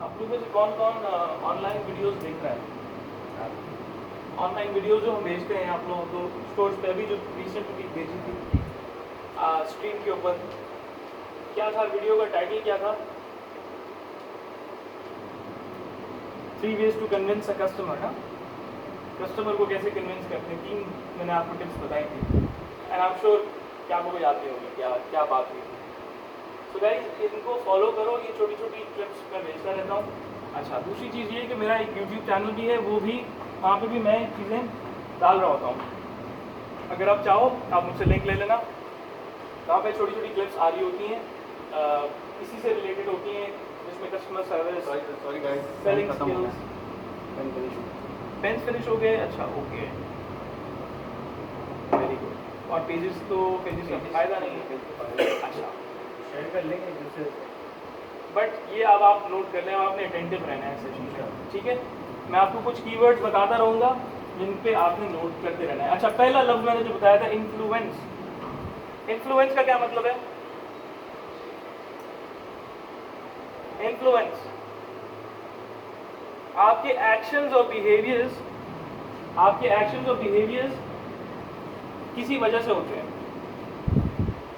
आप लोग में से कौन कौन ऑनलाइन वीडियोस देख रहा है? ऑनलाइन वीडियोस जो हम भेजते हैं आप लोगों को स्टोर्स पे, अभी जो रिसेंट वीक भेजी थी स्ट्रीम के ऊपर, क्या था वीडियो का टाइटल क्या था? 3 ways to convince a customer. ना, कस्टमर को कैसे कन्विंस करते हैं, 3 मैंने आपको टिप्स बताई थी एंड आई एम श्योर कि आपको याद नहीं होगी क्या क्या बात हुई थी। सो गाइस इनको फॉलो करो, ये छोटी छोटी टिप्स मैं भेजता रहता हूँ। अच्छा, दूसरी चीज़ ये कि मेरा एक यूट्यूब चैनल भी है, वो भी वहाँ पे भी मैं चीज़ें डाल रहा होता हूँ। अगर आप चाहो आप मुझसे लिंक ले लेना। वहाँ पे छोटी छोटी क्लिप्स आ रही होती हैं, इसी से रिलेटेड होती हैं, जिसमें customer service, selling skills. Pen finish हो गए? अच्छा, ओके, वेरी गुड। और पेजेस तो पेजेस का फायदा नहीं है। अच्छा, शेयर कर लेंगे दूसरे से। बट ये अब आप नोट कर लें, आपने अटेंटिव रहना है सेशन में, ठीक है? मैं आपको कुछ कीवर्ड्स बताता रहूँगा जिन पे आपने नोट करते रहना है। अच्छा, पहला लफ्ज़ मैंने जो बताया था इन्फ्लुएंस। इन्फ्लुएंस का क्या मतलब है? इन्फ्लुएंस आपके एक्शंस और बिहेवियर्स, आपके एक्शंस और बिहेवियर्स किसी वजह से होते हैं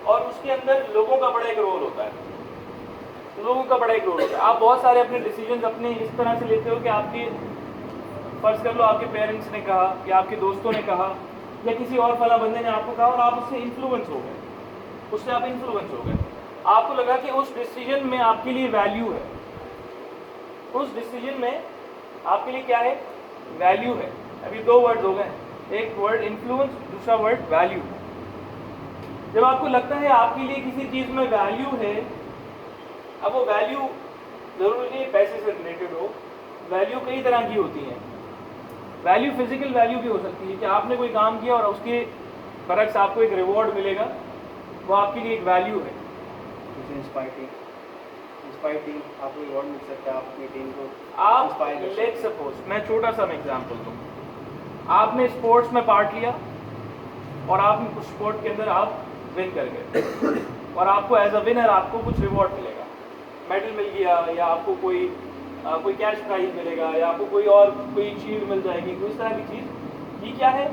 और उसके अंदर लोगों का बड़ा एक रोल होता है। लोगों का बड़ा एक रोल होता है। आप बहुत सारे अपने डिसीजंस अपने इस तरह से लेते हो कि आपके, फर्ज कर लो आपके पेरेंट्स ने कहा या आपके दोस्तों ने कहा या किसी और फला बंदे ने आपको कहा और आप उससे इन्फ्लुएंस हो गए, उससे आप इन्फ्लुएंस हो गए। आपको लगा कि उस डिसीजन में आपके लिए वैल्यू है, उस डिसीजन में आपके लिए क्या है? वैल्यू है। अभी 2 वर्ड हो गए, एक वर्ड इन्फ्लुएंस, दूसरा वर्ड वैल्यू। जब आपको लगता है आपके लिए किसी चीज़ में वैल्यू है, अब वो वैल्यू जरूरी नहीं पैसे से रिलेटेड हो, वैल्यू कई तरह की होती हैं। वैल्यू फिजिकल वैल्यू भी हो सकती है कि आपने कोई काम किया और उसके बरक्स आपको एक रिवॉर्ड मिलेगा, वो आपके लिए एक वैल्यू है। जैसे इंस्पायरिंग आपको रिवॉर्ड मिल सकता है, आप अपनी टीम को आप इंस्पायर कर सकते लेट सपोज, मैं छोटा सा एग्जांपल दूं, आपने स्पोर्ट्स में पार्ट लिया और आप उस स्पोर्ट के अंदर आप विन कर गए और आपको एज अ विनर आपको कुछ रिवॉर्ड मिलेगा, मेडल मिल गया या आपको कोई कैश प्राइज मिलेगा या आपको कोई और कोई चीज़ मिल जाएगी, कोई इस तरह की चीज़। ये क्या है?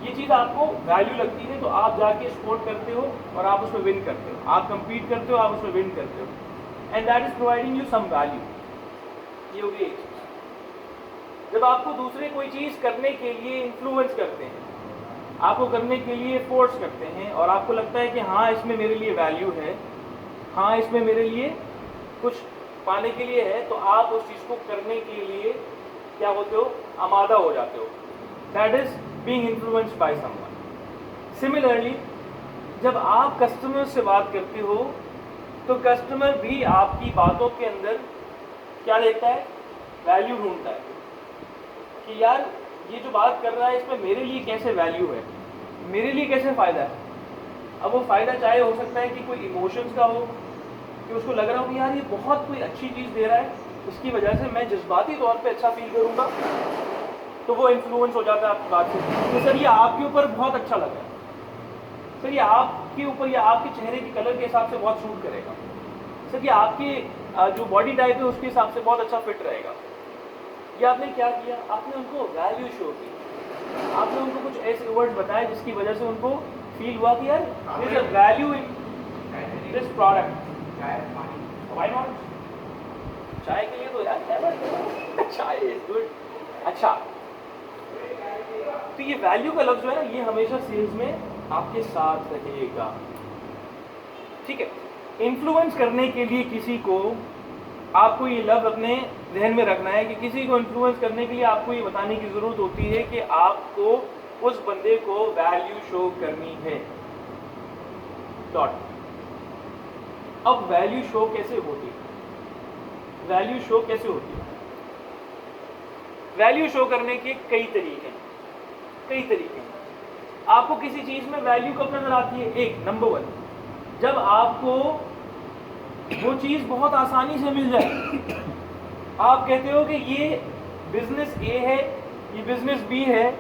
ये चीज़ आपको वैल्यू लगती है, तो आप जाके स्पोर्ट करते हो और आप उसमें विन करते हो, आप कम्पीट करते हो, आप उसमें विन करते हो, and that is providing you some value. ये होगी एक चीज़। जब आपको दूसरे कोई चीज़ करने के लिए इन्फ्लुएंस करते हैं, आपको करने के लिए फोर्स करते हैं और आपको लगता है कि हाँ इसमें मेरे लिए वैल्यू है, हाँ इसमें मेरे लिए कुछ पाने के लिए है, तो आप उस चीज़ को करने के लिए क्या होते हो? आमादा हो जाते हो। That is being influenced by someone. Similarly जब आप कस्टमर से बात करते हो तो कस्टमर भी आपकी बातों के अंदर क्या देखता है? वैल्यू ढूंढता है कि यार ये जो बात कर रहा है इसमें मेरे लिए कैसे वैल्यू है, मेरे लिए कैसे फ़ायदा है। अब वो फ़ायदा चाहे हो सकता है कि कोई इमोशंस का हो, कि उसको लग रहा हो कि यार ये बहुत कोई अच्छी चीज़ दे रहा है, इसकी वजह से मैं जज्बाती तौर पे अच्छा फील करूँगा, तो वो इन्फ्लुएंस हो जाता है आपकी बात से कि सर ये आपके ऊपर बहुत अच्छा लग रहा है, सर ये आपके ऊपर या आपके चेहरे के कलर के हिसाब से बहुत सूट करेगा, सर ये आपके जो बॉडी टाइप है उसके हिसाब से बहुत अच्छा फिट रहेगा। ये आपने क्या किया? आपने उनको वैल्यू शो की, आपने उनको कुछ ऐसे वर्ड्स बताए जिसकी वजह से उनको फील हुआ कि यार there is a value in this product. Why not? चाय के लिए तो यार चाय इज गुड। अच्छा, तो ये वैल्यू का लफ्ज जो है ना, ये हमेशा सेल्स में आपके साथ रहेगा, ठीक है? इन्फ्लुएंस करने के लिए किसी को आपको ये लफ्ज अपने ध्यान में रखना है कि किसी को इन्फ्लुएंस करने के लिए आपको ये बताने की ज़रूरत होती है कि आपको उस बंदे को वैल्यू शो करनी है, डॉट। अब वैल्यू शो कैसे होती है? वैल्यू शो कैसे होती है? वैल्यू शो करने के कई तरीके हैं, कई तरीके हैं। आपको किसी चीज़ में वैल्यू कब नजर आती है? एक नंबर 1, जब आपको वो चीज़ बहुत आसानी से मिल जाए। आप कहते हो कि ये बिजनेस ए है, ये बिजनेस बी है,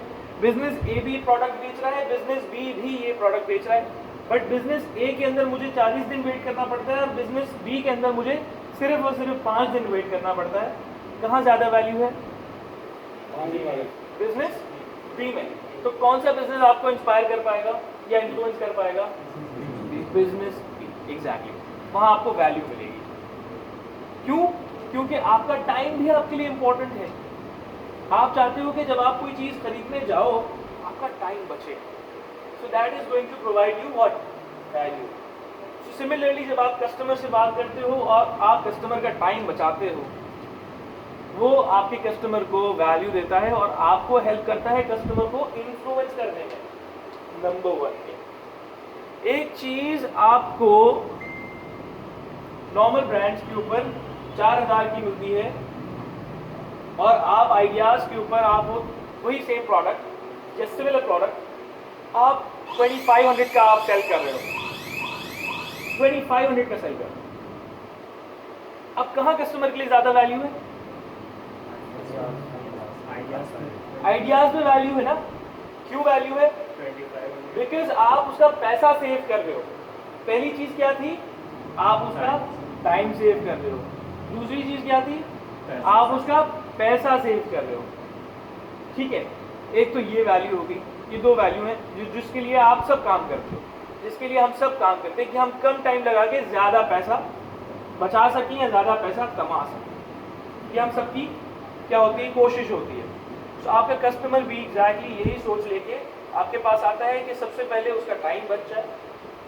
बिजनेस ए भी प्रोडक्ट बेच रहा है, बिजनेस बी भी ये प्रोडक्ट बेच रहा है, बट बिजनेस ए के अंदर मुझे 40 दिन वेट करना पड़ता है और बिजनेस बी के अंदर मुझे सिर्फ और सिर्फ 5 दिन वेट करना पड़ता है। कहाँ ज़्यादा वैल्यू है? बिजनेस बी में। तो कौन सा बिजनेस आपको इंस्पायर कर पाएगा या इन्फ्लुएंस कर पाएगा? Business B, exactly. वहाँ आपको वैल्यू मिलेगी। क्यों? क्योंकि आपका टाइम भी आपके लिए इंपॉर्टेंट है। आप चाहते हो कि जब आप कोई चीज़ खरीदने जाओ आपका टाइम बचे, so that is going to provide you what? Value. So similarly जब आप कस्टमर से बात करते हो और आप कस्टमर का टाइम बचाते हो, वो आपके कस्टमर को वैल्यू देता है और आपको हेल्प करता है कस्टमर को इन्फ्लुएंस करने में। नंबर 1 एक चीज आपको नॉर्मल ब्रांड्स के ऊपर 4000 की मिलती है और आप आइडियाज के ऊपर आप वही सेम प्रोडक्ट या सिमिलर प्रोडक्ट आप 2500 का आप सेल कर रहे हो, 2500 का सेल कर रहे हो। अब कहाँ कस्टमर के लिए ज्यादा वैल्यू है? आइडियाज में वैल्यू है ना। क्यों वैल्यू है? बिकॉज आप उसका पैसा सेव कर रहे हो। पहली चीज क्या थी? आप उसका टाइम सेव कर रहे हो। दूसरी चीज क्या थी? आप उसका पैसा सेव कर रहे हो। ठीक है, एक तो ये वैल्यू होगी। ये 2 वैल्यू हैं जिसके लिए आप सब काम करते हो, जिसके लिए हम सब काम करते हैं कि हम कम टाइम लगा के ज्यादा पैसा बचा सकें या ज्यादा पैसा कमा सकें। ये हम सबकी क्या होती है? कोशिश होती है। तो आपका कस्टमर भी एग्जैक्टली यही सोच लेके आपके पास आता है कि सबसे पहले उसका टाइम बच जाए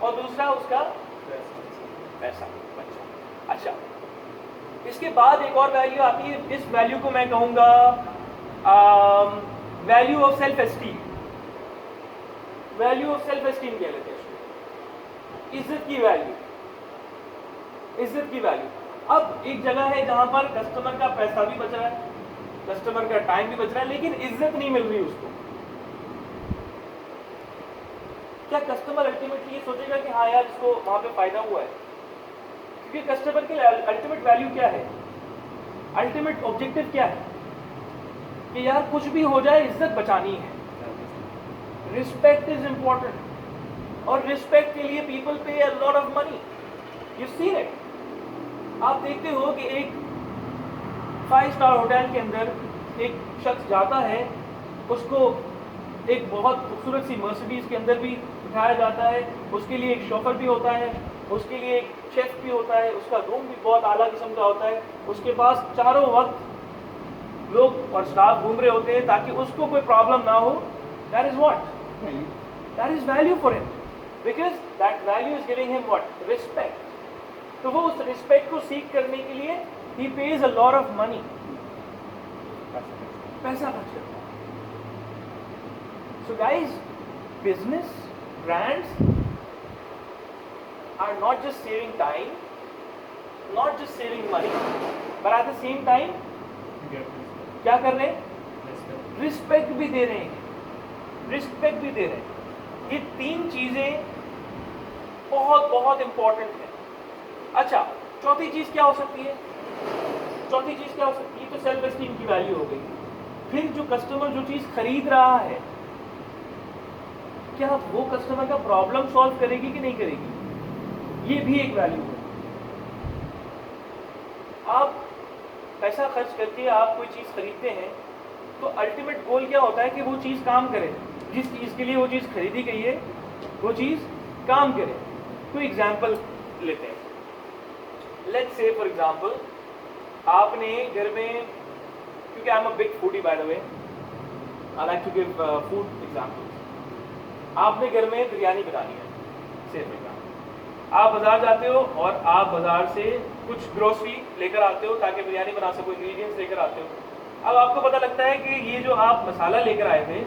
और दूसरा उसका पैसा बच जाए। अच्छा, इसके बाद एक और वैल्यू आती है। इस वैल्यू को मैं कहूंगा value of self esteem. Value of self esteem कह लेते हैं इसको। इज्जत की वैल्यू, इज्जत की वैल्यू। अब एक जगह है जहां पर कस्टमर का पैसा भी बच रहा है, कस्टमर का टाइम भी बच रहा है, लेकिन इज्जत नहीं मिल रही उसको। क्या कस्टमर अल्टीमेटली ये सोचेगा कि हाँ यार इसको वहां पे फायदा हुआ है? क्योंकि कस्टमर के लिए अल्टीमेट वैल्यू क्या है? अल्टीमेट ऑब्जेक्टिव क्या है? कि यार कुछ भी हो जाए इज्जत बचानी है। रिस्पेक्ट इज इंपॉर्टेंट और रिस्पेक्ट के लिए पीपल पे अ lot of money. You see it. आप देखते हो कि एक 5 स्टार होटल के अंदर एक शख्स जाता है, उसको एक बहुत खूबसूरत सी मर्सिडीज के अंदर भी उठाया जाता है, उसके लिए एक शॉफर भी होता है, उसके लिए एक शेफ भी होता है, उसका रूम भी बहुत आला किस्म का होता है, उसके पास चारों वक्त लोग और स्टाफ घूम रहे होते हैं ताकि उसको कोई प्रॉब्लम ना हो। That is what? That is value for him, because that value is giving him what? Respect. तो वो उस रिस्पेक्ट को सीख करने के लिए ही pays a lot of money, पैसा खर्च करता है। So guys, business, brands are not just saving time, not just saving money, but at the same time क्या कर रहे हैं? रिस्पेक्ट भी दे रहे हैं, रिस्पेक्ट भी दे रहे हैं। ये 3 चीजें बहुत बहुत इंपॉर्टेंट है। अच्छा, चौथी चीज क्या हो सकती है? चौथी चीज क्या हो सकती है? तो सेल्फ एस्टीम की वैल्यू हो गई। फिर जो कस्टमर जो चीज खरीद रहा है, क्या वो कस्टमर का प्रॉब्लम सॉल्व करेगी कि नहीं करेगी? ये भी एक वैल्यू है। आप पैसा खर्च करके आप कोई चीज खरीदते हैं तो अल्टीमेट गोल क्या होता है कि वो चीज काम करे, जिस चीज के लिए वो चीज खरीदी गई है वो चीज काम करे। तो एग्जांपल लेते हैं। लेट्स से फॉर एग्जांपल आपने घर में, क्योंकि I am a big foodie by the way, I like to give food example. आपने घर में बिरयानी बनानी है, सेफ एग्जांपल। आप बाजार जाते हो और आप बाजार से कुछ ग्रोसरी लेकर आते हो ताकि बिरयानी बना सको, इंग्रेडिएंट्स लेकर आते हो। अब आपको पता लगता है कि ये जो आप मसाला लेकर आए थे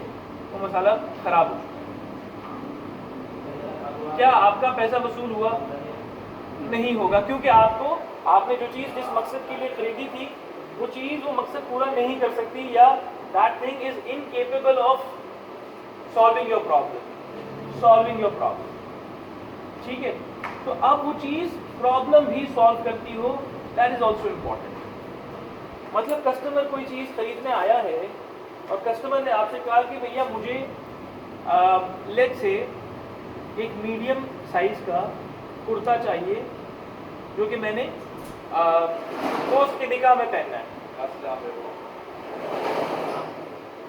वो मसाला खराब हो चुका है। क्या आपका पैसा वसूल हुआ? नहीं होगा, क्योंकि आपने जो चीज़ जिस मकसद के लिए खरीदी थी वो चीज़ वो मकसद पूरा नहीं कर सकती, या that thing is incapable of solving your problem. ठीक है, तो अब वो चीज़ प्रॉब्लम भी सॉल्व करती हो, दैट इज ऑल्सो इम्पॉर्टेंट। मतलब कस्टमर कोई चीज़ खरीदने आया है और कस्टमर ने आपसे कहा कि भैया मुझे लेट्स से एक मीडियम साइज का कुर्ता चाहिए जो कि मैंने दोस्त के निकाह में पहनना है,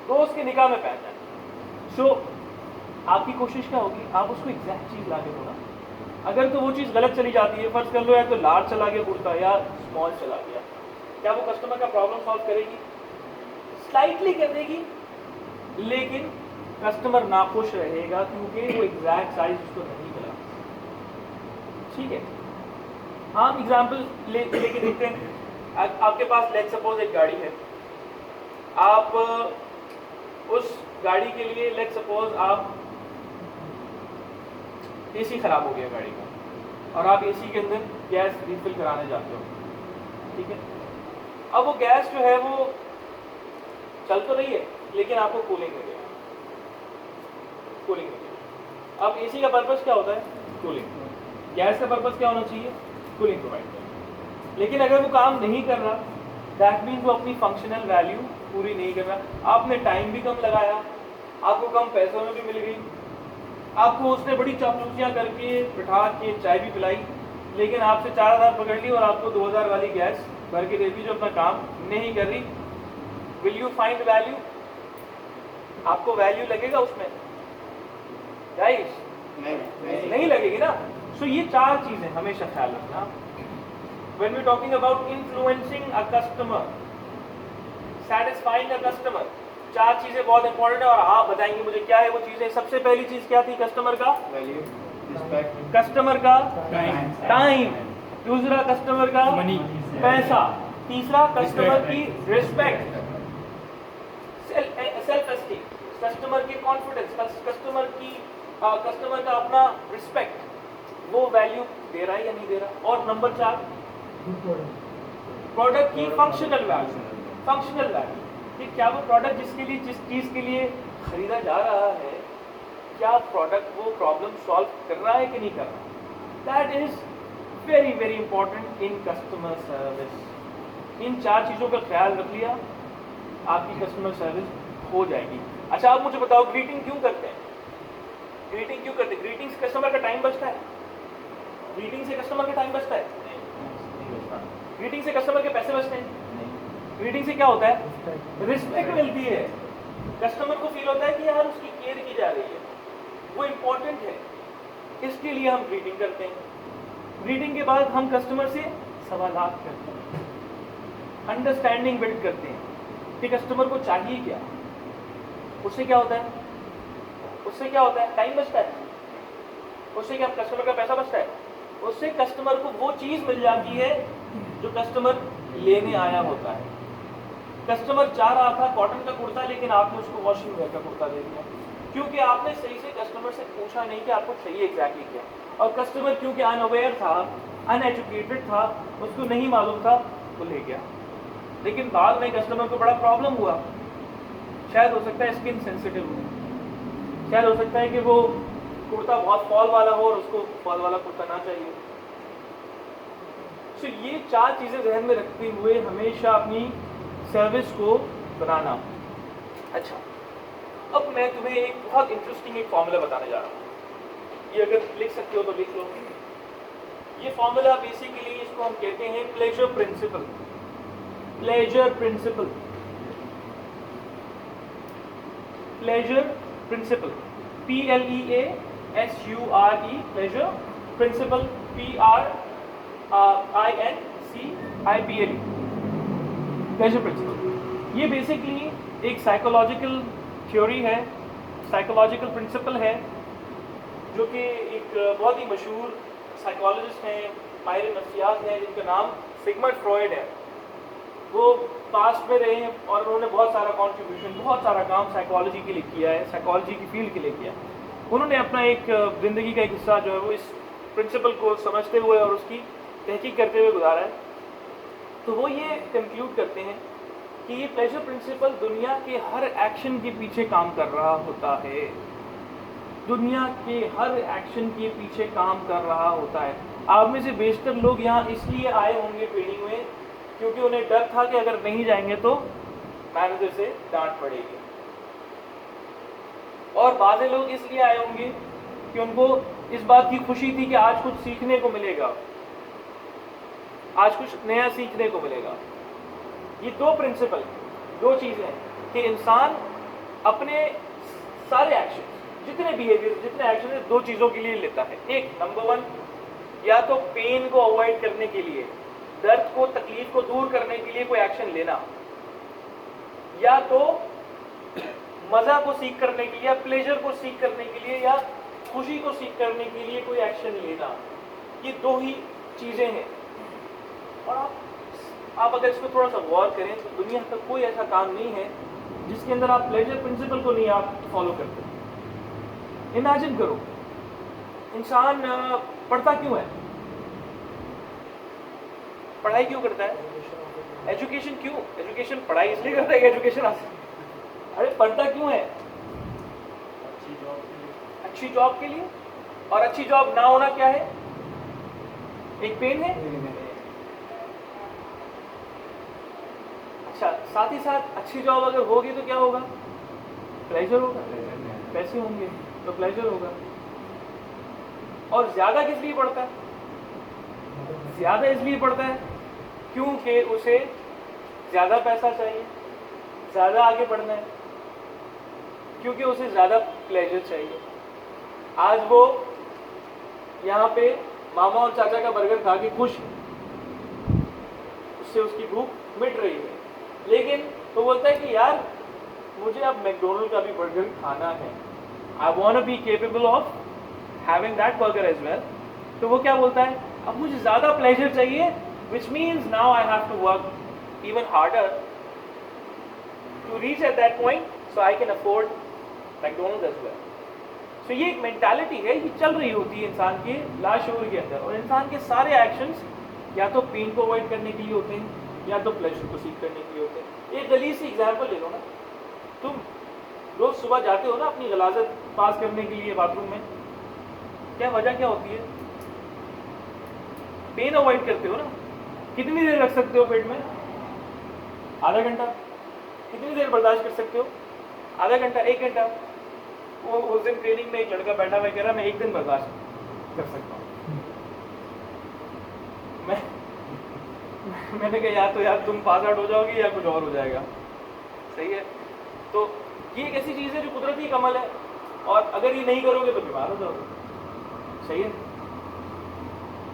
दोस्त के निकाह में पहनना है। सो आपकी कोशिश क्या होगी, आप उसको एग्जैक्ट चीज़ ला के दो ना। अगर तो वो चीज़ गलत चली जाती है, फर्ज कर लो या तो लार्ज चला गया कुर्ता या स्मॉल चला गया, क्या वो कस्टमर का प्रॉब्लम सॉल्व करेगी? स्लाइटली कर देगी, लेकिन कस्टमर नाखुश रहेगा क्योंकि वो एग्जैक्ट साइज उसको नहीं मिला। ठीक है, हम एग्जाम्पल लेके देखते हैं। आपके पास लेट्स सपोज एक गाड़ी है, आप उस गाड़ी के लिए लेट्स सपोज आप एसी खराब हो गया गाड़ी का और आप एसी के अंदर गैस रिफिल कराने जाते हो। ठीक है, अब वो गैस जो है वो चल तो रही है लेकिन आपको कूलिंग नहीं देगा, कूलिंग नहीं देगा। अब एसी का पर्पस क्या होता है? कूलिंग। गैस का पर्पस क्या होना चाहिए? कूलिंग प्रोवाइड करना। लेकिन अगर वो काम नहीं कर रहा, दैट मीन्स वो अपनी फंक्शनल वैल्यू पूरी नहीं कर रहा। आपने टाइम भी कम लगाया, आपको कम पैसों में भी मिल गई, आपको उसने बड़ी चापलूसियाँ करके बिठा के चाय भी पिलाई, लेकिन आपसे 4000 पकड़ ली और आपको 2000 वाली गैस भर के दे दी जो अपना काम नहीं कर रही। Will you find value? आपको वैल्यू लगेगा उसमें? गाइस नहीं लगेगी ना। सो ये 4 चीजें हमेशा ख्याल रखना। When we're talking about influencing a customer, satisfying a customer, 4 चीजें बहुत इंपॉर्टेंट है और आप बताएंगे मुझे क्या है वो चीजें। सबसे पहली चीज क्या थी? कस्टमर का वैल्यू, रिस्पेक्ट, कस्टमर का टाइम, दूसरा कस्टमर का मनी, पैसा, तीसरा कस्टमर की रिस्पेक्ट, सेल्फ एस्टीम, कस्टमर की कॉन्फिडेंस, कस्टमर का अपना रिस्पेक्ट, वो वैल्यू दे रहा है या नहीं दे रहा। और नंबर 4 प्रोडक्ट की फंक्शनल वैल्यू, फंक्शनल वैल्यू कि क्या वो प्रोडक्ट जिसके लिए, जिस चीज़ के लिए खरीदा जा रहा है, क्या प्रोडक्ट वो प्रॉब्लम सॉल्व कर रहा है कि नहीं कर रहा। That is very very important in customer service. इन 4 चीज़ों का ख्याल रख लिया, आपकी कस्टमर सर्विस हो जाएगी। अच्छा, आप मुझे बताओ ग्रीटिंग क्यों करते हैं? ग्रीटिंग क्यों करते हैं? ग्रीटिंग से कस्टमर का टाइम बचता है? ग्रीटिंग से कस्टमर का टाइम बचता है? ग्रीटिंग से कस्टमर के पैसे बचते हैं? ग्रीटिंग से क्या होता है? रिस्पेक्ट मिलती है। कस्टमर को फील होता है कि यार उसकी केयर की जा रही है, वो इम्पोर्टेंट है, इसके लिए हम ग्रीटिंग करते हैं। ग्रीटिंग के बाद हम कस्टमर से सवालात करते हैं, अंडरस्टैंडिंग बिल्ड करते हैं कि कस्टमर को चाहिए क्या। उससे क्या होता है? उससे क्या होता है? टाइम बचता है। उससे क्या? कस्टमर का पैसा बचता है। उससे कस्टमर को वो चीज़ मिल जाती है जो कस्टमर लेने आया होता है। कस्टमर चाह रहा था कॉटन का कुर्ता, लेकिन आपने उसको वॉशिंग वेयर का कुर्ता दे दिया क्योंकि आपने सही से कस्टमर से पूछा नहीं कि आपको चाहिए एग्जैक्टली क्या। और कस्टमर क्योंकि अनअवेयर था, अनएजुकेटेड था, उसको नहीं मालूम था, तो ले गया। लेकिन बाद में कस्टमर को बड़ा प्रॉब्लम हुआ। शायद हो सकता है स्किन सेंसिटिव हो, शायद हो सकता है कि वो कुर्ता बहुत फॉल वाला हो और उसको फॉल वाला कुर्ता ना चाहिए। तो ये 4 चीज़ें ध्यान में रखते हुए हमेशा अपनी सर्विस को बनाना। अच्छा, अब मैं तुम्हें एक बहुत इंटरेस्टिंग एक फॉर्मूला बताने जा रहा हूँ। ये अगर लिख सकते हो तो लिख लो। ये फॉर्मूला बेसिकली इसको हम कहते हैं pleasure principal. Pleasure principal, pleasure principal, PLEASURE, pleasure principal, PRINCIPLE, pleasure principal. ये बेसिकली एक साइकोलॉजिकल थ्योरी है, साइकोलॉजिकल प्रिंसिपल है, जो कि एक बहुत ही मशहूर साइकोलॉजिस्ट हैं, माहिर नफ्सियात हैं, जिनका नाम सिगमंड फ्रॉयड है। वो पास्ट में रहे हैं और उन्होंने बहुत सारा कंट्रीब्यूशन, बहुत सारा काम साइकोलॉजी के लिए किया है, साइकोलॉजी की फील्ड के लिए किया। उन्होंने अपना एक ज़िंदगी का एक हिस्सा जो है वो इस प्रिंसिपल को समझते हुए और उसकी तहकीक करते हुए गुजारा है। तो वो ये कंक्लूड करते हैं कि ये प्लेजर प्रिंसिपल दुनिया के हर एक्शन के पीछे काम कर रहा होता है, दुनिया के हर एक्शन के पीछे काम कर रहा होता है। आप में से बेशतर लोग यहाँ इसलिए आए होंगे ट्रेनिंग में क्योंकि उन्हें डर था कि अगर नहीं जाएंगे तो मैनेजर से डांट पड़ेगी, और बाज़ लोग इसलिए आए होंगे कि उनको इस बात की खुशी थी कि आज कुछ सीखने को मिलेगा। आज कुछ नया सीखने को मिलेगा। ये दो प्रिंसिपल, दो चीज़ें हैं कि इंसान अपने सारे एक्शन, जितने बिहेवियर, जितने एक्शन है, दो चीज़ों के लिए लेता है। एक, नंबर वन, या तो पेन को अवॉइड करने के लिए, दर्द को, तकलीफ को दूर करने के लिए कोई एक्शन लेना, या तो मज़ा को सीख करने के लिए, या प्लेजर को सीख करने के लिए, या खुशी को सीख करने के लिए कोई एक्शन लेना। ये दो ही चीज़ें हैं। और आप अगर इसको थोड़ा सा गौर करें तो दुनिया का कोई ऐसा काम नहीं है जिसके अंदर आप प्लेजर प्रिंसिपल को नहीं आप फॉलो करते। इमेजिन करो, इंसान पढ़ता क्यों है? पढ़ाई क्यों करता है? एजुकेशन क्यों? एजुकेशन पढ़ाई इसलिए करता है कि एजुकेशन अरे पढ़ता क्यों है? अच्छी जॉब के लिए। और अच्छी जॉब ना होना क्या है? एक पेन है। अच्छा, साथ ही साथ अच्छी जॉब अगर होगी तो क्या होगा? प्लेजर होगा। पैसे होंगे तो प्लेजर होगा। और ज्यादा किस लिए पढ़ता है? ज्यादा इसलिए पढ़ता है क्योंकि उसे ज्यादा पैसा चाहिए, ज्यादा आगे बढ़ना है, क्योंकि उसे ज्यादा प्लेजर चाहिए। आज वो यहाँ पे मामा और चाचा का बर्गर खा के खुश है, उससे उसकी भूख मिट रही है, लेकिन तो बोलता है कि यार मुझे अब मैकडोनल्ड का भी बर्गर खाना है, I want to be capable of having that burger as well. तो वो क्या बोलता है? अब मुझे ज़्यादा प्लेजर चाहिए, which means now I have to work even harder to reach at that point so I can afford McDonald as well. So ये एक मेंटालिटी है, ये चल रही होती है इंसान के लाशूर के अंदर। और इंसान के सारे एक्शंस या तो पेन को अवॉइड करने के लिए होते हैं, या तो प्लेजर को सीख करने के लिए होते हैं। एक गली से एग्जाम्पल ले लो ना, तुम रोज सुबह जाते हो ना अपनी गलाजत पास करने के लिए बाथरूम में, क्या वजह क्या होती है? पेन अवॉइड करते हो ना। कितनी देर रख सकते हो पेट में? आधा घंटा। कितनी देर बर्दाश्त कर सकते हो? आधा घंटा, एक घंटा। वो उस दिन ट्रेनिंग में एक लड़का बैठा हुआ कह रहा मैं एक दिन बर्दाश्त कर सकता हूँ। मैंने कहा यार, तो यार तुम पास आउट हो जाओगे या कुछ और हो जाएगा। सही है। तो ये एक ऐसी चीज़ है जो कुदरती कमल है, और अगर ये नहीं करोगे तो बीमार हो जाओगे। सही है।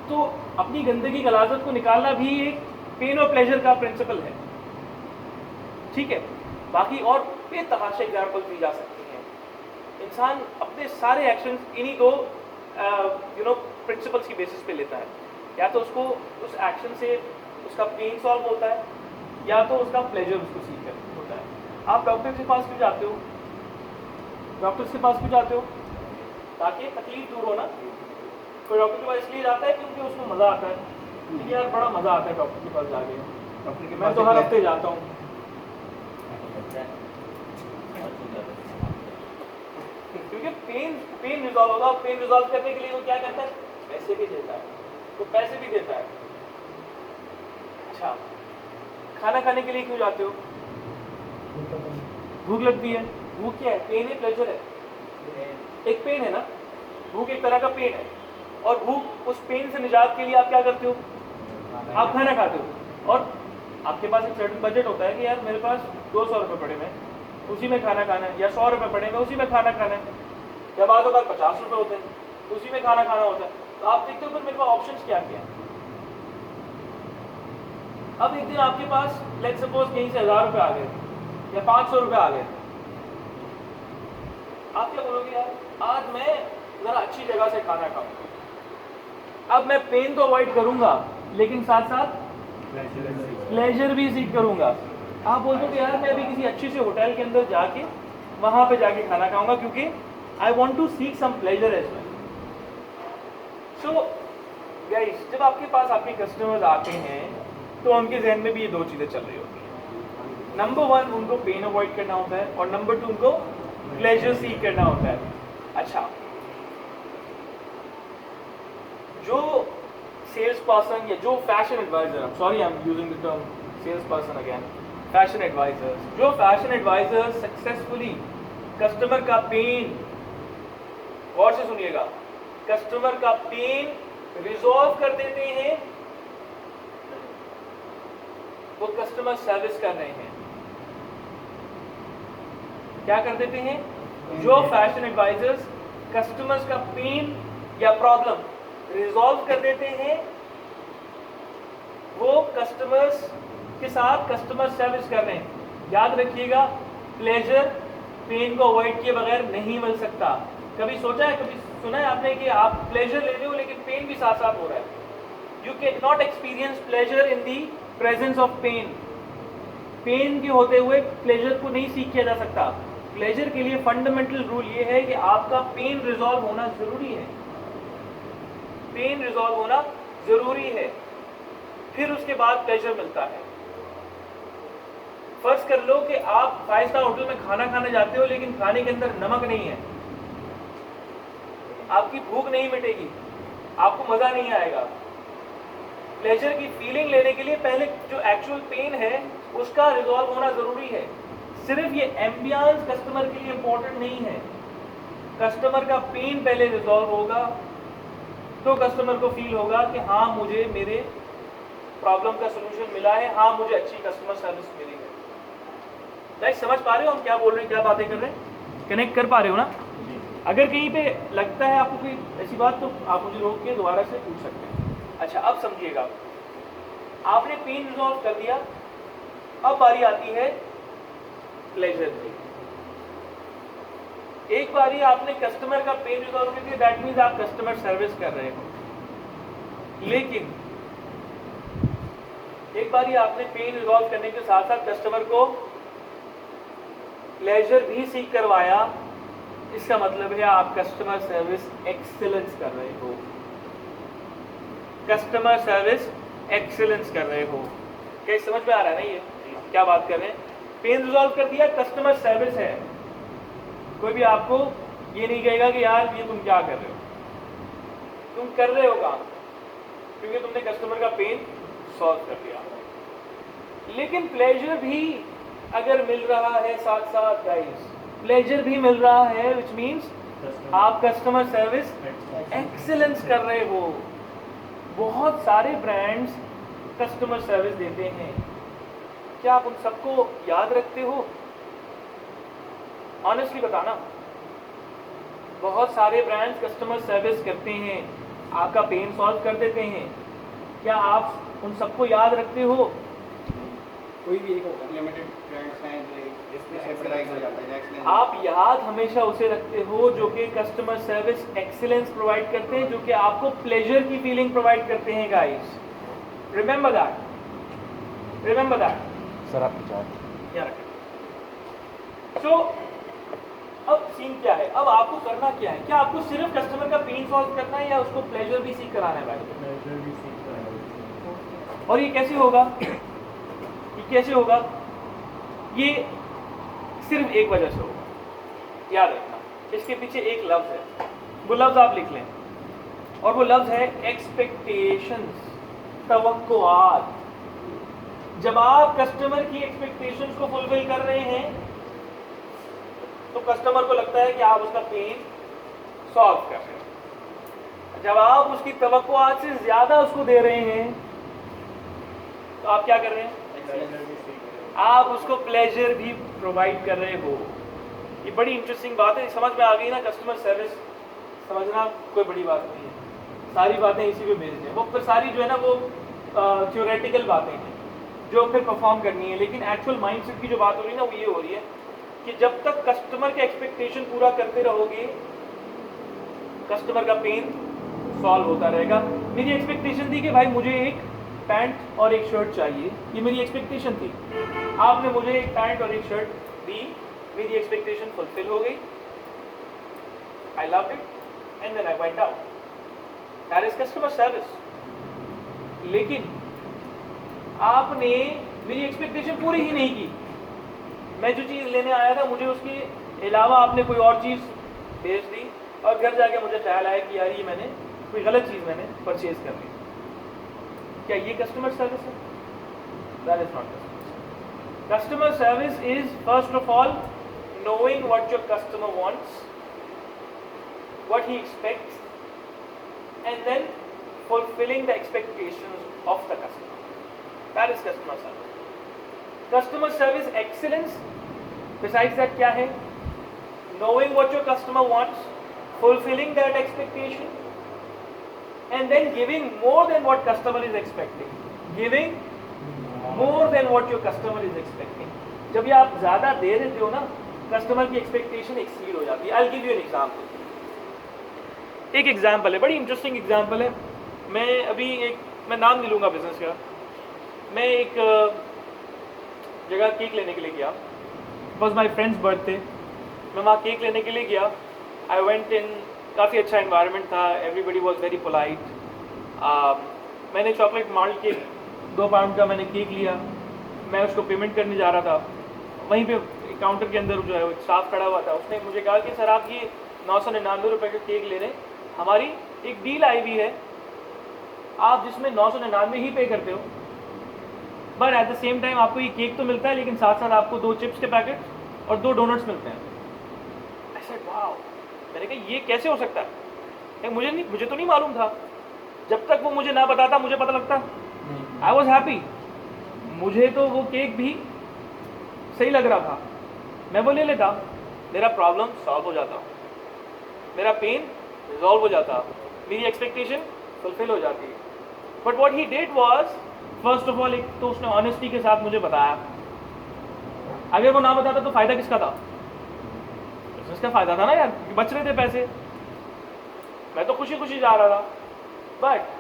तो अपनी गंदगी गलाजत को निकालना भी एक पेन और प्लेजर का प्रिंसिपल है। ठीक है। बाकी और बेतहाशा एग्जाम्पल दी जा सकती हैं। इंसान अपने सारे एक्शंस इन्हीं दो प्रिंसिपल्स की बेसिस पे लेता है। या तो उसको उस एक्शन से उसका पेन सॉल्व होता है, या तो उसका प्लेजर उसको सीख कर होता है। आप डॉक्टर के पास क्यों जाते हो? डॉक्टर्स के पास क्यों जाते हो? ताकि तकलीफ दूर हो ना। कोई डॉक्टर के पास इसलिए जाता है क्योंकि उसको मज़ा आता है, क्योंकि यार बड़ा मज़ा आता है डॉक्टर के पास जाके। डॉक्टर के मैं तो हर हफ्ते जाता हूँ। क्योंकि पेन रिजॉल्व होगा। पेन रिजॉल्व करने के लिए वो क्या करता है? पैसे भी देता है। तो पैसे भी देता है। अच्छा, खाना खाने के लिए क्यों जाते हो? भूख लगती है। भूख क्या है? पेन है, प्लेजर है? एक पेन है ना, भूख एक तरह का पेन है। और भूख, उस पेन से निजात के लिए आप क्या करते हो? आप खाना खाते हो। और आपके पास एक सर्टेन बजट होता है कि यार मेरे पास 200 रुपये पड़े हैं, उसी में खाना खाना है, या 100 रुपये पड़े हैं, उसी में खाना खाना है, या बाद 50 रुपये होते हैं, उसी में खाना खाना होता है। तो आप देखते हो फिर मेरे पास ऑप्शंस क्या क्या हैं। अब एक दिन आपके पास लेट्स सपोज कहीं से 1000 रुपये आ गए या 500 रुपये आ गए, आप क्या बोलोगे? यार आज मैं जरा अच्छी जगह से खाना खाऊंगा। अब मैं पेन तो अवॉइड करूंगा, लेकिन साथ साथ प्लेजर भी सीख करूंगा। आप बोलते हो यार मैं अभी किसी अच्छी से होटल के अंदर जाके वहां पे जाके खाना खाऊंगा, क्योंकि I want to seek some pleasure as well. So guys, जब आपके पास आपके कस्टमर्स आते हैं तो उनके जहन में भी ये दो चीज़ें चल रही होती हैं। नंबर वन, उनको पेन अवॉइड करना होता है, और नंबर टू, उनको प्लेजर सीख करना होता है। अच्छा, जो सेल्स पर्सन या जो fashion adviser, sorry I am using the term sales person again, fashion advisers, जो फैशन एडवाइजर सक्सेसफुली कस्टमर का पेन, गौर से सुनिएगा, कस्टमर का पेन रिजॉल्व कर देते हैं, वो कस्टमर सर्विस कर रहे हैं। क्या कर देते हैं? जो फैशन एडवाइजर्स कस्टमर्स का पेन या प्रॉब्लम रिजॉल्व कर देते हैं, वो कस्टमर्स के साथ कस्टमर सर्विस कर रहे हैं। याद रखिएगा, प्लेजर पेन को अवॉइड किए बगैर नहीं मिल सकता। कभी सोचा है, कभी सुना है आपने कि आप प्लेजर ले रहे हो लेकिन पेन भी साथ साथ हो रहा है? You can not experience pleasure in the presence of pain. Pain के होते हुए प्लेजर को नहीं सीख किया जा सकता। प्लेजर के लिए फंडामेंटल रूल ये है कि आपका पेन रिजॉल्व होना जरूरी है। पेन रिजॉल्व होना जरूरी है, फिर उसके बाद प्लेजर मिलता है। फर्ज कर लो कि आप 5 स्टार होटल में खाना खाने जाते हो लेकिन खाने के अंदर नमक नहीं है, आपकी भूख नहीं मिटेगी, आपको मजा नहीं आएगा। प्लेजर की फीलिंग लेने के लिए पहले जो एक्चुअल पेन है उसका रिजॉल्व होना जरूरी है। सिर्फ ये एम्बियंस कस्टमर के लिए इंपॉर्टेंट नहीं है, कस्टमर का पेन पहले रिजॉल्व होगा तो कस्टमर को फील होगा कि हाँ मुझे मेरे प्रॉब्लम का सोल्यूशन मिला है, हाँ मुझे अच्छी कस्टमर सर्विस मिली है। गाइस समझ पा रहे हो हम क्या बोल रहे हैं, क्या बातें कर रहे हैं? कनेक्ट कर पा रहे हो ना? अगर कहीं पे लगता है आपको कोई ऐसी बात तो आप मुझे रोक के दोबारा से पूछ सकते हैं। अच्छा, अब समझिएगा, आपने पेन रिजॉल्व कर दिया, अब बारी आती है प्लेजर की। एक बारी आपने कस्टमर का पेन रिजॉल्व कर दिया, दैट मीन्स आप कस्टमर सर्विस कर रहे हो। लेकिन एक बारी आपने पेन रिजॉल्व करने के साथ साथ कस्टमर को प्लेजर भी सीख करवाया, इसका मतलब है आप कस्टमर सर्विस एक्सीलेंस कर रहे हो। कस्टमर सर्विस एक्सीलेंस कर रहे हो। क्या समझ में आ रहा है ना ये क्या बात कर रहे हैं? पेन रिजॉल्व कर दिया, कस्टमर सर्विस है। कोई भी आपको ये नहीं कहेगा कि यार ये तुम क्या कर रहे हो, तुम कर रहे हो काम, क्योंकि तुमने कस्टमर का पेन सॉल्व कर दिया। लेकिन प्लेजर भी अगर मिल रहा है साथ साथ गाइस, प्लेजर भी मिल रहा है, विच मीन्स आप कस्टमर सर्विस एक्सीलेंस कर रहे हो। बहुत सारे ब्रांड्स कस्टमर सर्विस देते हैं, क्या आप उन सबको याद रखते हो? ऑनेस्टली बताना। बहुत सारे ब्रांड्स कस्टमर सर्विस करते हैं, आपका पेन सॉल्व कर देते हैं, क्या आप उन सबको याद रखते हो? कोई भी एक होगा, लिमिटेड ब्रांड्स हैं जिसमें सेंट्रलाइज हो जाता है एक्सीलेंस। आप याद हमेशा उसे रखते हो जो कि कस्टमर सर्विस एक्सीलेंस प्रोवाइड करते हैं, जो कि आपको प्लेजर की फीलिंग प्रोवाइड करते हैं guys. Remember that, remember that. Sir आप चार्ट याद रखें। सो अब सीन क्या है, अब आपको करना क्या है? क्या आपको सिर्फ कस्टमर का पेन सॉल्व करना है या उसको प्लेजर भी सीख कराना है भाई? और ये कैसे होगा? ये कैसे होगा? ये सिर्फ एक वजह से होगा, याद रखना। इसके पीछे एक लफ्ज है, वो लफ्ज आप लिख लें, और वो लफ्ज है एक्सपेक्टेशंस, तवक्कुआत। जब आप कस्टमर की एक्सपेक्टेशंस को फुलफिल कर रहे हैं तो कस्टमर को लगता है कि आप उसका पेन सॉल्व कर रहे हैं। जब आप उसकी तवक्कुआत से ज्यादा उसको दे रहे हैं तो आप क्या कर रहे हैं? आप उसको प्लेजर भी प्रोवाइड कर रहे हो। ये बड़ी इंटरेस्टिंग बात है, समझ में आ गई ना? कस्टमर सर्विस समझना कोई बड़ी बात नहीं है, सारी बातें इसी पे बेस्ड है। वो फिर सारी जो है ना वो थ्योरेटिकल बातें हैं जो फिर परफॉर्म करनी है, लेकिन एक्चुअल माइंडसेट की जो बात हो रही है ना वो ये हो रही है कि जब तक कस्टमर के एक्सपेक्टेशन पूरा करते रहोगे कस्टमर का पेन सॉल्व होता रहेगा। मेरी एक्सपेक्टेशन थी कि भाई मुझे एक पैंट और एक शर्ट चाहिए, ये मेरी एक्सपेक्टेशन थी। आपने मुझे एक पैंट और एक शर्ट दी, मेरी एक्सपेक्टेशन फुलफिल हो गई, I love it and then I went out. That is customer service. लेकिन आपने मेरी एक्सपेक्टेशन पूरी ही नहीं की। मैं जो चीज़ लेने आया था मुझे उसके अलावा आपने कोई और चीज़ भेज दी और घर जाके मुझे ख्याल आया कि यार ये मैंने कोई गलत चीज़ मैंने परचेज कर ली। क्या ये कस्टमर सर्विस है? That is not customer service. Customer service is first of all knowing what your customer wants, what he expects, and then fulfilling the expectations of the customer. That is customer service. Customer service excellence besides that क्या है? knowing what your customer wants, fulfilling that expectation, and then giving more than what customer is expecting. Giving more than what your customer is expecting. जब ये आप ज़्यादा दे देते हो ना, customer की एक्सपेक्टेशन एक्सीड हो जाती है. I'll give you an example. एक एग्जाम्पल है, बड़ी इंटरेस्टिंग एग्जाम्पल है. मैं नाम नहीं लूँगा बिजनेस का. मैं एक जगह केक लेने के लिए गया. Was my friends birthday. मैं वहाँ केक लेने के लिए गया. आई वेंट इन, काफ़ी अच्छा एनवायरनमेंट था, एवरीबडी वॉज वेरी पोलाइट. मैंने चॉकलेट माल्ट केक 2 पाउंड का मैंने केक लिया. मैं उसको पेमेंट करने जा रहा था. वहीं पे काउंटर के अंदर जो है वो स्टाफ खड़ा हुआ था. उसने मुझे कहा कि सर आप ये 999 रुपये का केक ले रहे हैं, हमारी एक डील आई हुई है आप जिसमें 999 ही पे करते हो, but at the same time आपको ये केक तो मिलता है लेकिन साथ साथ आपको 2 चिप्स के पैकेट और 2 डोनट्स मिलते हैं. I said, wow. मैंने कहा ये कैसे हो सकता है? मुझे तो नहीं मालूम था. जब तक वो मुझे ना बताता मुझे पता लगता. I was happy. मुझे तो वो केक भी सही लग रहा था, मैं वो ले लेता. मेरा प्रॉब्लम सॉल्व हो जाता, मेरा पेन रिजॉल्व हो जाता, मेरी एक्सपेक्टेशन फुलफिल हो जाती. But what he did was, first of all एक तो उसने ऑनेस्टी के साथ मुझे बताया. अगर वो ना बताता तो फायदा किसका था? बिजनेस का फायदा था ना यार, बच रहे थे पैसे. मैं तो खुशी खुशी जा रहा था. But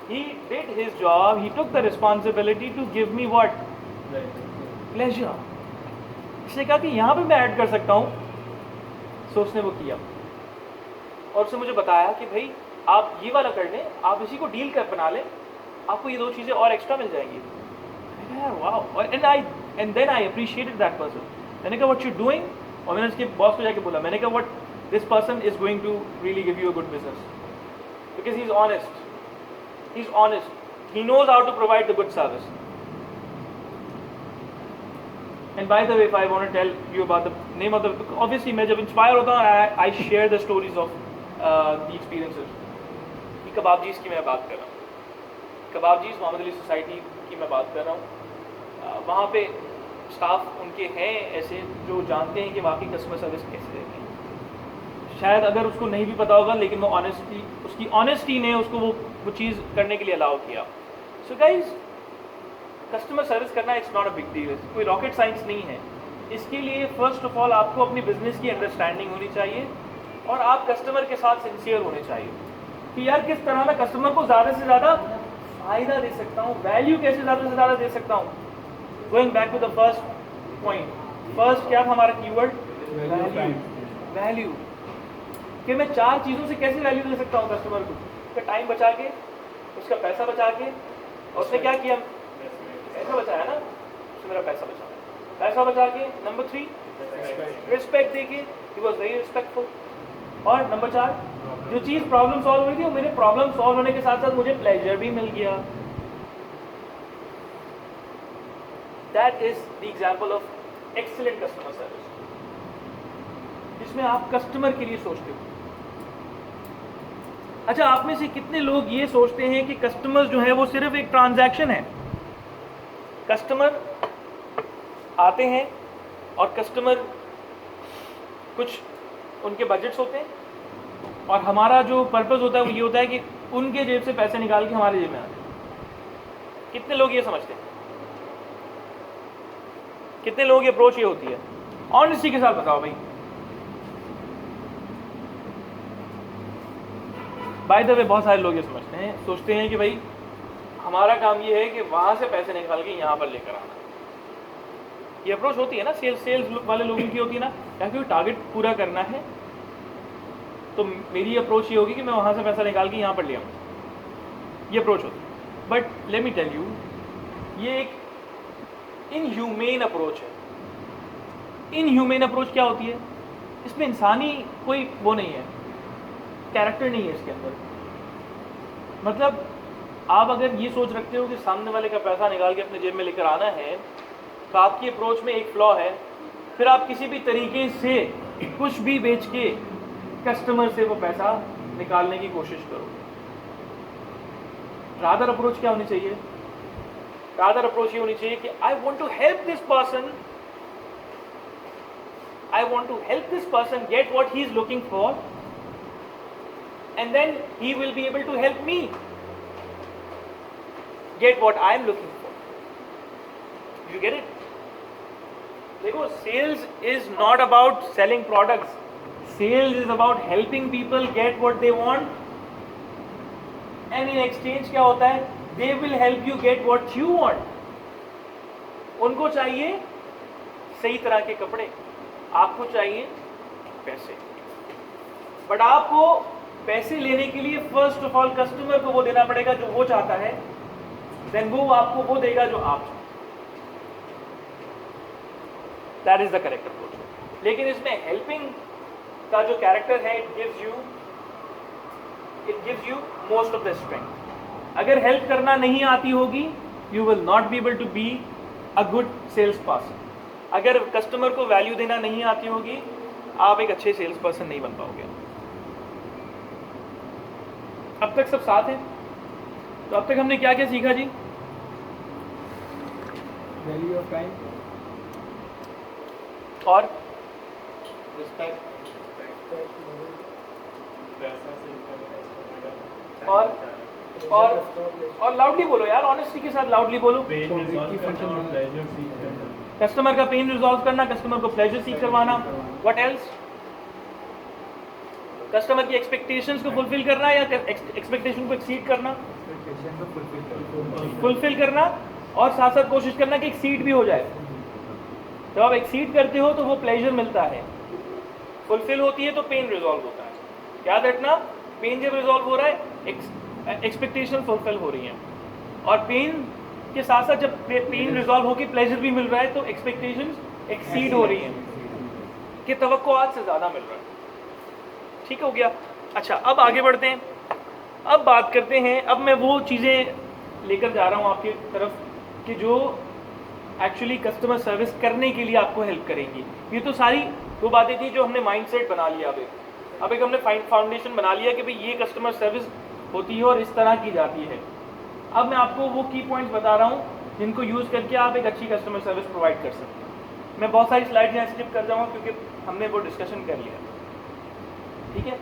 he did his job, he took the responsibility to give me what? Pleasure. इसने कहा कि यहाँ पे मैं ऐड कर सकता हूँ. सो उसने वो किया और उसने मुझे बताया कि भाई आप ये वाला कर लें, आप इसी को डील कर बना लें, आपको ये 2 चीज़ें और एक्स्ट्रा मिल जाएंगी. यार वाह. And then I appreciated that person. मैंने कहा व्हाट यू डूइंग, और मैंने उसके बॉस को जाके बोला, मैंने कहा what this person is going to really give you a good business because he is honest. He's honest. He knows how to provide the good service. And by the way, if I want to tell you about the name of the, obviously मैं जब inspire होता हूँ, I share the stories of the experiences. ये कबाबजीज़ की मैं बात कर रहा हूँ. कबाबजीज़ मोहम्मद अली सोसाइटी की मैं बात कर रहा हूँ. वहाँ पे स्टाफ उनके हैं ऐसे जो जानते हैं कि वाकई कस्टमर सर्विस कैसे देते हैं. शायद अगर उसको नहीं भी पता होगा लेकिन वो उसकी ऑनेस्टी ने उसको वो चीज़ करने के लिए अलाउ किया. सो गाइज, कस्टमर सर्विस करना it's not a big deal. कोई रॉकेट साइंस नहीं है. इसके लिए फ़र्स्ट ऑफ ऑल आपको अपनी बिजनेस की अंडरस्टैंडिंग होनी चाहिए और आप कस्टमर के साथ सिंसियर होने चाहिए कि यार किस तरह मैं कस्टमर को ज़्यादा से ज़्यादा फ़ायदा दे सकता हूँ, वैल्यू कैसे ज़्यादा से ज़्यादा दे सकता हूँ. Going back to the first point, first क्या था हमारा कीवर्ड? वैल्यू. कि मैं 4 चीज़ों से कैसे वैल्यू दे सकता हूँ कस्टमर को. उसका टाइम बचा के, उसका पैसा बचा के, और उसने क्या किया? पैसा बचाया ना, उसने मेरा पैसा बचा के. नंबर 3 रिस्पेक्ट दे के, ही वॉज वेरी रिस्पेक्टफुल. और नंबर 4 जो चीज़ प्रॉब्लम सॉल्व हुई थी वो मेरे प्रॉब्लम सॉल्व होने के साथ साथ मुझे प्लेजर भी मिल गया. That is the example of excellent customer service, जिसमें आप कस्टमर के लिए सोचते हो. अच्छा, आप में से कितने लोग ये सोचते हैं कि कस्टमर जो है वो सिर्फ एक ट्रांजैक्शन है? कस्टमर आते हैं और कस्टमर कुछ उनके बजट्स होते हैं और हमारा जो पर्पस होता है वो ये होता है कि उनके जेब से पैसे निकाल के हमारे जेब में आते हैं. कितने लोग ये समझते हैं? कितने लोग ये अप्रोच ये होती है? ऑनेस्टी के साथ बताओ भाई. बाय द वे बहुत सारे लोग ये समझते हैं, सोचते हैं कि भाई हमारा काम ये है कि वहाँ से पैसे निकाल के यहाँ पर लेकर आना. ये अप्रोच होती है ना सेल्स वाले लोगों की होती है ना, या कोई टारगेट पूरा करना है तो मेरी अप्रोच ये होगी कि मैं वहाँ से पैसा निकाल के यहाँ पर ले आऊँ. ये अप्रोच होती है. But let me tell you, ये एक इनह्यूमेन अप्रोच है. इनह्यूमेन अप्रोच क्या होती है? इसमें इंसानी कोई वो नहीं है, कैरेक्टर नहीं है इसके अंदर. मतलब आप अगर ये सोच रखते हो कि सामने वाले का पैसा निकाल के अपने जेब में लेकर आना है तो आपकी अप्रोच में एक फ्लॉ है. फिर आप किसी भी तरीके से कुछ भी बेच के कस्टमर से वो पैसा निकालने की कोशिश करो. रादर अप्रोच क्या होनी चाहिए? रादर अप्रोच ये होनी चाहिए कि I want to help this person, I want to help this person get what he is looking for, and then he will be able to help me get what I am looking for. You get it? देखो, sales is not about selling products. Sales is about helping people get what they want, and in exchange क्या होता है? They will help you get what you want. उनको चाहिए सही तरह के कपड़े, आपको चाहिए पैसे, बट आपको पैसे लेने के लिए फर्स्ट ऑफ ऑल कस्टमर को वो देना पड़ेगा जो वो चाहता है, देन वो आपको वो देगा जो आप चाहते हैं। That is the correct approach. लेकिन इसमें हेल्पिंग का जो कैरेक्टर है, it gives you most of the strength. अगर हेल्प करना नहीं आती होगी, you will not be able to be a good sales person. अगर कस्टमर को वैल्यू देना नहीं आती होगी, आप एक अच्छे सेल्स पर्सन नहीं बन पाओगे। अब तक सब साथ हैं? तो अब तक हमने क्या क्या सीखा जी? वैल्यू ऑफ टाइम और रिस्पेक्ट और लाउडली बोलो यार, ऑनेस्टी के साथ लाउडली बोलो। कस्टमर का पेन रिजॉल्व करना, कस्टमर को प्लेजर सीख करवाना, व्हाट एल्स? कस्टमर की एक्सपेक्टेशंस को फुलफिल करना या एक्सपेक्टेशन को एक्सीड करना? फुलफिल करना, और साथ साथ कोशिश करना कि एक्सीड भी हो जाए। जब आप एक्सीड करते हो तो वो प्लेजर मिलता है, फुलफिल होती है तो पेन रिजॉल्व होता है। याद रखना, पेन जब रिजॉल्व हो रहा है, एक्सपेक्टेशन फुलफिल हो रही है, और पेन के साथ साथ जब पेन रिजॉल्व होगी प्लेजर भी मिल रहा है, तो एक्सपेक्टेशंस एक्सीड हो रही हैं कि तवक्कुआत से ज़्यादा मिल रहा है। ठीक हो गया? अच्छा, अब आगे बढ़ते हैं। अब बात करते हैं, अब मैं वो चीज़ें लेकर जा रहा हूँ आपकी तरफ कि जो एक्चुअली कस्टमर सर्विस करने के लिए आपको हेल्प करेंगी। ये तो सारी वो बातें थी जो हमने माइंडसेट बना लिया। अब एक हमने फाउंडेशन बना लिया कि भाई ये कस्टमर सर्विस होती है और इस तरह की जाती है। अब मैं आपको वो की पॉइंट्स बता रहा हूँ जिनको यूज़ करके आप एक अच्छी कस्टमर सर्विस प्रोवाइड कर सकते हैं। मैं बहुत सारी स्लाइड्स यहाँ स्किप कर जाऊँगा क्योंकि हमने वो डिस्कशन कर लिया। ठीक है?